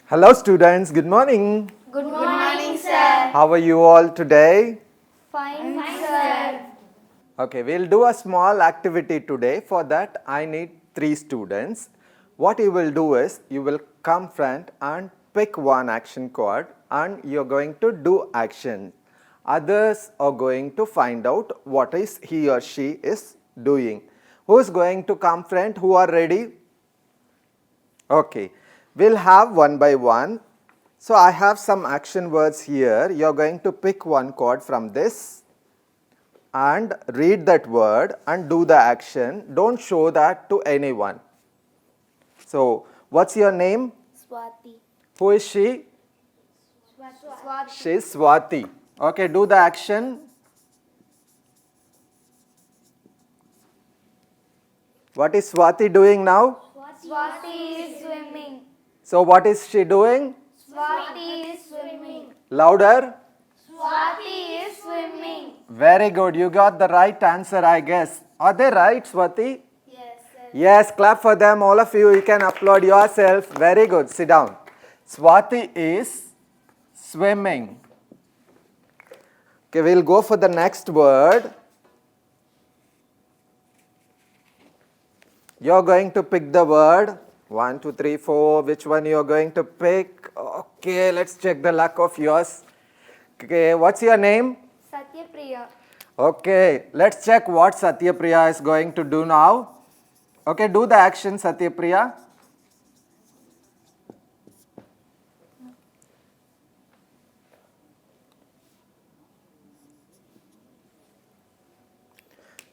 Hello students, good morning. Good morning, sir. How are you all today? Fine, sir. Okay, we'll do a small activity today. For that, I need 3 students. What you will do is, you will come front and pick one action card and you're going to do action. Others are going to find out what is he or she is doing. Who is going to come front? Who are ready? Okay, we'll have one by one. So I have some action words here. You're going to pick one card from this and read that word and do the action. Don't show that to anyone. So, what's your name? Swati. Who is she? Swati. She's Swati. Okay, do the action. What is Swati doing now? Swati is swimming. So, what is she doing? Swati is swimming. Louder. Swati is swimming. Very good. You got the right answer, I guess. Are they right, Swati? Yes, sir. Yes, clap for them. All of you, you can applaud yourself. Very good. Sit down. Swati is swimming. Okay, we'll go for the next word. You're going to pick the word. 1, 2, 3, 4. Which one you're going to pick? Okay, let's check the luck of yours. Okay, what's your name? Satyapriya. Okay, let's check what Satyapriya is going to do now. Okay, do the action, Satyapriya.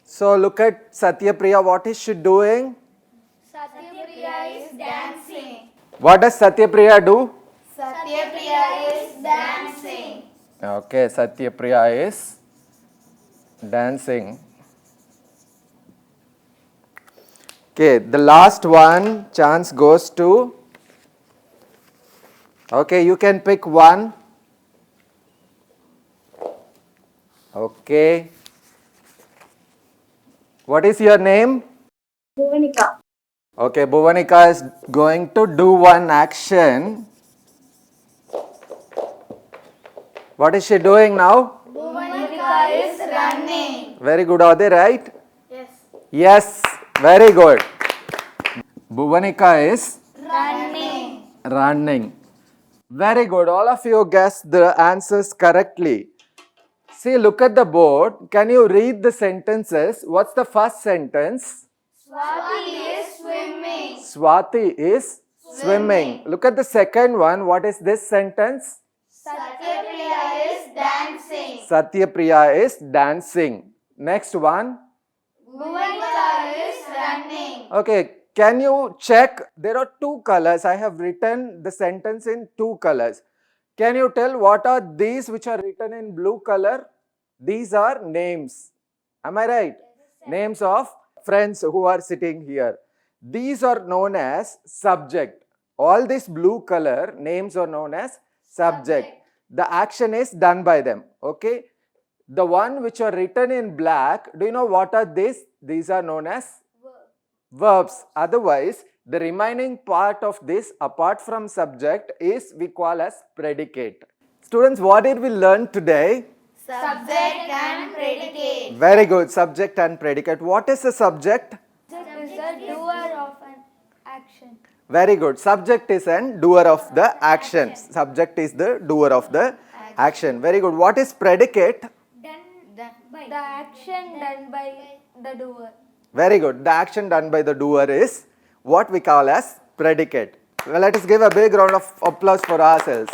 So look at Satyapriya, what is she doing? Satyapriya is dancing. What does Satyapriya do? Satyapriya is dancing. Okay, Satyapriya is dancing. Okay, the last one, chance goes to. Okay, you can pick one. Okay. What is your name? Bhuvanika. Okay, Bhuvanika is going to do one action. What is she doing now? Bhuvanika is running. Very good, are they right? Yes. Yes, very good. Bhuvanika is Running. running. Very good, all of you guessed the answers correctly. See, look at the board. Can you read the sentences? What's the first sentence? Swati is swimming. Swati is swimming. Look at the second one. What is this sentence? Satyapriya is dancing. Satyapriya is dancing. Next one. Bhuvanika is running. Okay, can you check? There are 2 colors. I have written the sentence in 2 colors. Can you tell what are these which are written in blue color? These are names. Am I right? Names of friends who are sitting here. These are known as subject. All these blue color names are known as subject. The action is done by them. Okay. The one which are written in black, do you know what are these? These are known as verbs. Otherwise, the remaining part of this apart from subject is we call as predicate. Students, what did we learn today? Subject and predicate. Very good. Subject and predicate. What is a subject? Subject is the doer of an action. Very good. Subject is an doer of the action. Subject is the doer of the action. Very good. What is predicate? The action done by the doer. Very good. The action done by the doer is what we call as predicate. Well, let us give a big round of applause for ourselves.